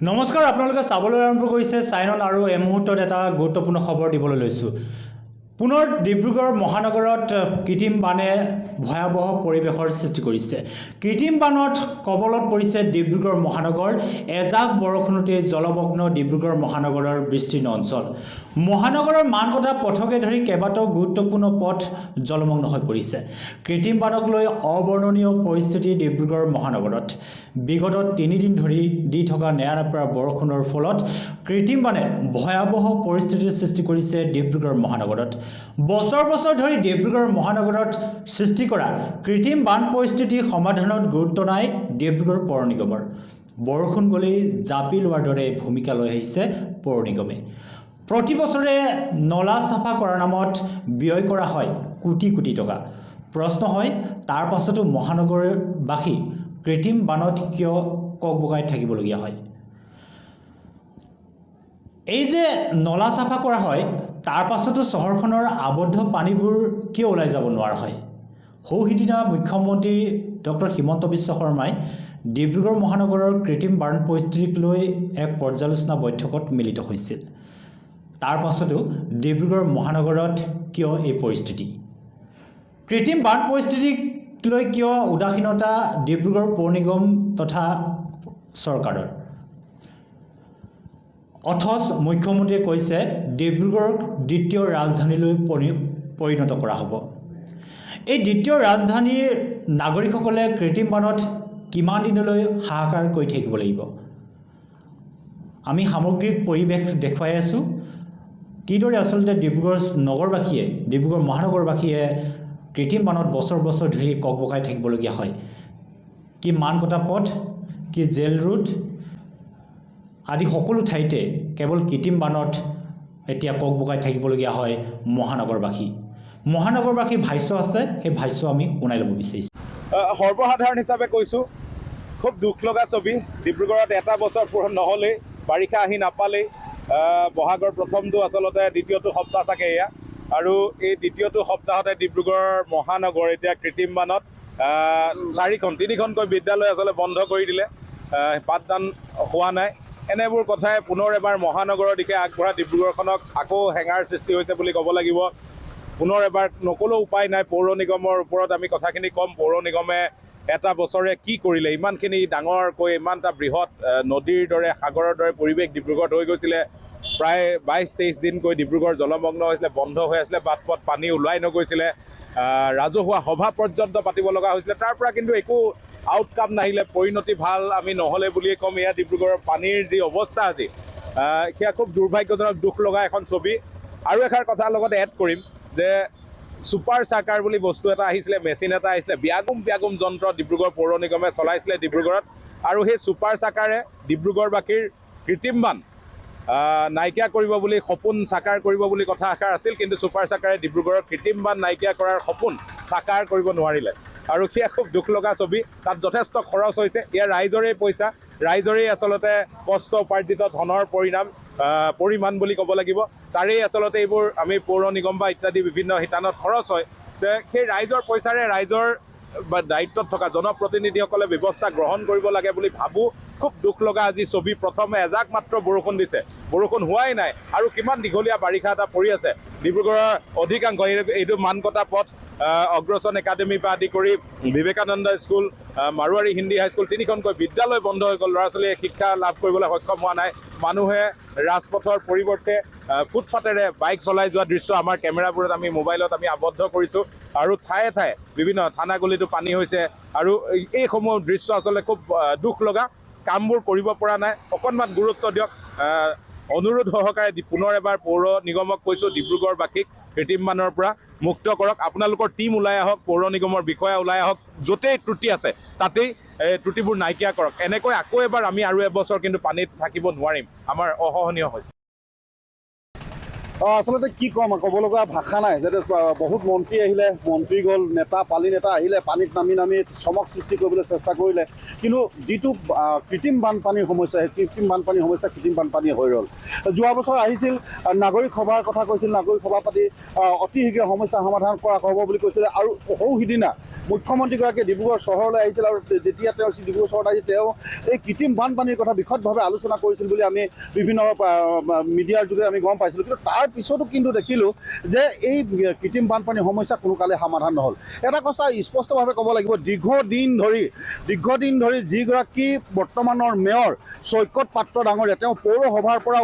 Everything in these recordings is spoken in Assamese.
নমস্কাৰ, আপোনালোকে চাবলৈ আৰম্ভ কৰিছে চাইনন আৰু এই মুহূৰ্তত এটা গুৰুত্বপূৰ্ণ খবৰ দিবলৈ লৈছোঁ। পুনৰ ডিব্ৰুগড় মহানগৰত কৃত্ৰিম বানে ভয়াৱহ পৰিৱেশৰ সৃষ্টি কৰিছে। কৃত্ৰিম বানত কবলত পৰিছে ডিব্ৰুগড় মহানগৰ। এজাক বৰষুণতে জলমগ্ন ডিব্ৰুগড় মহানগৰৰ বিস্তীৰ্ণ অঞ্চল। মহানগৰৰ মানকটা পথকে ধৰি কেইবাটাও গুৰুত্বপূৰ্ণ পথ জলমগ্ন হৈ পৰিছে। কৃত্ৰিম বানক লৈ অবৰ্ণনীয় পৰিস্থিতি ডিব্ৰুগড় মহানগৰত। বিগত 3 দিন ধৰি দি থকা নেৰানেপেৰা বৰষুণৰ ফলত কৃত্ৰিম বানে ভয়াৱহ পৰিস্থিতিৰ সৃষ্টি কৰিছে ডিব্ৰুগড় মহানগৰত। বছৰ বছৰ ধৰি ডিব্ৰুগড় মহানগৰত সৃষ্টি কৰা কৃত্ৰিম বান পৰিস্থিতি সমাধানত গুৰুত্ব নাই ডিব্ৰুগড় পৌৰ নিগমৰ। বৰষুণ গ'লেই জাপি লোৱাৰ দৰে ভূমিকা লৈ আহিছে পৌৰ নিগমে। প্ৰতি বছৰে নলা চাফা কৰাৰ নামত ব্যয় কৰা হয় কোটি কোটি টকা। প্ৰশ্ন হয়, তাৰ পাছতো মহানগৰবাসী কৃত্ৰিম বানত কিয় ককবকাই থাকিবলগীয়া হয়? এই যে নলা চাফা কৰা হয়, তাৰ পাছতো চহৰখনৰ আবদ্ধ পানীবোৰ কিয় ওলাই যাব নোৱাৰা হয়? সিদিনা মুখ্যমন্ত্ৰী ডক্টৰ হিমন্ত বিশ্ব শৰ্মাই ডিব্ৰুগড় মহানগৰৰ কৃত্ৰিম বান পৰিস্থিতিক লৈ এক পৰ্যালোচনা বৈঠকত মিলিত হৈছিল। তাৰ পাছতো ডিব্ৰুগড় মহানগৰত কিয় এই পৰিস্থিতি? কৃত্ৰিম বান পৰিস্থিতিক লৈ কিয় উদাসীনতা ডিব্ৰুগড় পৌৰ নিগম তথা চৰকাৰৰ? অথচ মুখ্যমন্ত্ৰীয়ে কৈছে ডিব্ৰুগড়ক দ্বিতীয় ৰাজধানীলৈ পৰিণত কৰা হ'ব। এই দ্বিতীয় ৰাজধানীৰ নাগৰিকসকলে কৃত্ৰিম বানত কিমান দিনলৈ হাহাকাৰ কৰি থাকিব লাগিব? আমি সামগ্ৰিক পৰিৱেশ দেখুৱাই আছোঁ, কিদৰে আচলতে ডিব্ৰুগড় নগৰবাসীয়ে, ডিব্ৰুগড় মহানগৰবাসীয়ে কৃত্ৰিম বানত বছৰ বছৰ ধৰি ককবকাই থাকিবলগীয়া হয়। কি মানকটা পথ, কি জেল ৰোড আদি সকলো ঠাইতে কেৱল কৃত্ৰিম বানত এতিয়া ককবকাই থাকিবলগীয়া হয় মহানগৰবাসী। মহানগৰবাসীৰ ভাষ্য আছে, সেই ভাষ্য আমি শুনাই ল'ব বিচাৰিছোঁ। সৰ্বসাধাৰণ হিচাপে কৈছোঁ, খুব দুখ লগা ছবি। ডিব্ৰুগড়ত এটা বছৰ পূৰণ নহ'লেই, বাৰিষা আহি নাপালেই, বহাগৰ প্ৰথমটো আচলতে দ্বিতীয়টো সপ্তাহ চাগে এয়া, আৰু এই দ্বিতীয়টো সপ্তাহতে ডিব্ৰুগড় মহানগৰ এতিয়া কৃত্ৰিম বানত 3খনকৈ বিদ্যালয় আচলতে বন্ধ কৰি দিলে, পাঠদান হোৱা নাই। এনেবোৰ কথাই পুনৰ এবাৰ মহানগৰৰ দিশে আগবঢ়া ডিব্ৰুগড়খনক আকৌ হেঙাৰ সৃষ্টি হৈছে বুলি ক'ব লাগিব। পুনৰ এবাৰ নক'লেও উপায় নাই, পৌৰ নিগমৰ ওপৰত আমি কথাখিনি ক'ম। পৌৰ নিগমে এটা বছৰে কি কৰিলে? ইমানখিনি ডাঙৰকৈ, ইমান এটা বৃহৎ নদীৰ দৰে, সাগৰৰ দৰে পৰিৱেশ ডিব্ৰুগড়ত হৈ গৈছিলে। প্ৰায় 22-23 দিনকৈ ডিব্ৰুগড় জলমগ্ন হৈছিলে, বন্ধ হৈ আছিলে, বাট পথ পানী ওলাই নগৈছিলে, ৰাজহুৱা সভা পৰ্যন্ত পাতিব লগা হৈছিলে। তাৰ পৰা কিন্তু একো আউটকাম নাহিলে, পৰিণতি ভাল আমি নহ'লে বুলিয়ে ক'ম। এয়া ডিব্ৰুগড়ৰ পানীৰ যি অৱস্থা আজি, সেয়া খুব দুৰ্ভাগ্যজনক, দুখ লগা এখন ছবি। আৰু এষাৰ কথাৰ লগত এড কৰিম যে ছুপাৰ চাকাৰ বুলি বস্তু এটা আহিছিলে, মেচিন এটা আহিছিলে, ব্যাগুম যন্ত্ৰ ডিব্ৰুগড় পৌৰ নিগমে চলাইছিলে ডিব্ৰুগড়ত। আৰু সেই ছুপাৰ চাকাৰে ডিব্ৰুগড়বাসীৰ কৃত্ৰিম বান নাইকিয়া কৰিব বুলি, সপোন চাকাৰ কৰিব বুলি কথা এষাৰ আছিল, কিন্তু ছুপাৰ চাকাৰে ডিব্ৰুগড়ৰ কৃত্ৰিম বান নাইকিয়া কৰাৰ সপোন চাকাৰ কৰিব নোৱাৰিলে। আৰু সেয়া খুব দুখ লগা ছবি। তাত যথেষ্ট খৰচ হৈছে, এয়া ৰাইজৰেই পইচা, ৰাইজৰেই আচলতে কষ্ট উপাৰ্জিত ধনৰ পৰিমাণ বুলি ক'ব লাগিব। তাৰেই আচলতে এইবোৰ আমি পৌৰ নিগম বা ইত্যাদি বিভিন্ন শিতানত খৰচ হয়। সেই ৰাইজৰ পইচাৰে ৰাইজৰ দায়িত্বত থকা জনপ্ৰতিনিধিসকলে ব্যৱস্থা গ্ৰহণ কৰিব লাগে বুলি ভাবোঁ। খুব দুখ লগা আজি ছবি। প্ৰথমে এজাক মাত্ৰ বৰষুণ দিছে, বৰষুণ হোৱাই নাই, আৰু কিমান দীঘলীয়া বাৰিষা এটা পৰি আছে। ডিব্ৰুগড়ৰ অধিকাংশ, এইটো মানকটা পথ, অগ্ৰসন একাডেমীৰ পৰা আদি কৰি বিবেকানন্দ স্কুল, মাৰোৱাৰী হিন্দী হাইস্কুল, 3খনকৈ বিদ্যালয় বন্ধ হৈ গ'ল। ল'ৰা ছোৱালীয়ে শিক্ষা লাভ কৰিবলৈ সক্ষম হোৱা নাই। মানুহে ৰাজপথৰ পৰিৱৰ্তে ফুটপাতেৰে বাইক চলাই যোৱা দৃশ্য আমাৰ কেমেৰাবোৰত, আমি মোবাইলত আমি আবদ্ধ কৰিছোঁ। আৰু ঠায়ে ঠায়ে বিভিন্ন থানাগলিতো পানী হৈছে, আৰু এইসমূহ দৃশ্য আচলতে খুব দুখ লগা। কামবোৰ কৰিব পৰা নাই, অকণমান গুৰুত্ব দিয়ক। অনুৰোধ সহকাৰে পুনৰ এবাৰ পৌৰ নিগমক কৈছোঁ, ডিব্ৰুগড়বাসীক কৃত্ৰিম বানৰ পৰা মুক্ত কৰক। আপোনালোকৰ টীম ওলাই আহক, পৌৰ নিগমৰ বিষয়া ওলাই আহক, য'তেই ত্ৰুটি আছে তাতেই ত্ৰুটিবোৰ নাইকিয়া কৰক। এনেকৈ আকৌ এবাৰ আমি আৰু এবছৰ কিন্তু পানীত থাকিব নোৱাৰিম। আমাৰ অসহনীয় হৈছে। আচলতে কি ক'ম ক'ব লগা ভাষা নাই যাতে বহুত মন্ত্ৰী আহিলে মন্ত্ৰী গ'ল নেতা পালি নেতা আহিলে পানীত নামি চমক সৃষ্টি কৰিবলৈ চেষ্টা কৰিলে কিন্তু যিটো কৃত্ৰিম বানপানীৰ সমস্যা সেই কৃত্ৰিম বানপানীৰ সমস্যা কৃত্ৰিম বানপানী হৈ ৰ'ল যোৱা বছৰ আহিছিল নাগৰিক সভাৰ কথা কৈছিল নাগৰিক সভা পাতি অতি শীঘ্ৰে সমস্যা সমাধান কৰা হ'ব বুলি কৈছিলে আৰু সৌ সিদিনা মুখ্যমন্ত্ৰীগৰাকীয়ে ডিব্ৰুগড় চহৰলৈ আহিছিল আৰু যেতিয়া তেওঁ ডিব্ৰুগড় চহৰত আহি তেওঁ এই কৃত্ৰিম বানপানীৰ কথা বিশদভাৱে আলোচনা কৰিছিল বুলি আমি বিভিন্ন মিডিয়াৰ যোগে আমি গম পাইছিলোঁ কিন্তু তাৰ পিছতো কিন্তু দেখিলোঁ যে এই কৃত্ৰিম বানপানীৰ সমস্যা কোনো কালে সমাধান নহ'ল এটা কথা স্পষ্টভাৱে ক'ব লাগিব দীৰ্ঘদিন ধৰি যিগৰাকী বৰ্তমানৰ মেয়ৰ চৈকত পাত্ৰ ডাঙৰীয়া তেওঁ পৌৰসভাৰ পৰা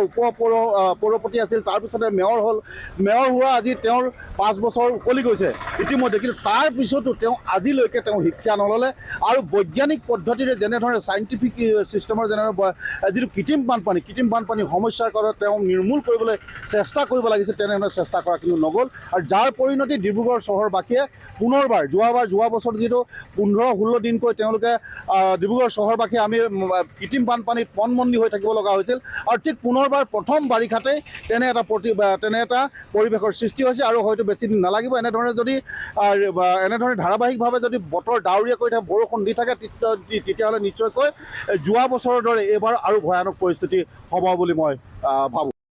পৌৰপতি আছিল তাৰপিছতে মেয়ৰ হ'ল মেয়ৰ হোৱা আজি তেওঁৰ 5 বছৰ উকলি গৈছে ইতিমধ্যে কিন্তু তাৰ পিছতো তেওঁ আজিলৈকে তেওঁ শিক্ষা নল'লে আৰু বৈজ্ঞানিক পদ্ধতিৰে যেনেধৰণে চাইণ্টিফিক ছিষ্টেমৰ যেনেধৰণে যিটো কৃত্ৰিম বানপানীৰ সমস্যাৰ কাৰণে তেওঁ নিৰ্মূল কৰিবলৈ চেষ্টা কৰিব লাগিছিল তেনেধৰণে চেষ্টা কৰা কিন্তু নগ'ল আৰু যাৰ পৰিণতি ডিব্ৰুগড় চহৰবাসীয়ে পুনৰবাৰ যোৱা বছৰ যিটো 15-16 দিনকৈ তেওঁলোকে ডিব্ৰুগড় চহৰবাসীয়ে আমি কৃত্ৰিম বানপানীত পণবন্দী হৈ থাকিব লগা হৈছিল আৰু ঠিক পুনৰবাৰ প্ৰথম বাৰিষাতেই তেনে এটা পৰিৱেশৰ সৃষ্টি হৈছে আৰু হয়তো বেছি দিন নালাগিব এনেধৰণে ধাৰাবাহিকভাৱে যদি বতৰ ডাৱৰীয়া কৰি থাকে বৰষুণ দি থাকে তেতিয়াহ'লে নিশ্চয়কৈ যোৱা বছৰৰ দৰে এইবাৰ আৰু ভয়ানক পৰিস্থিতি হ'ব বুলি মই ভাবোঁ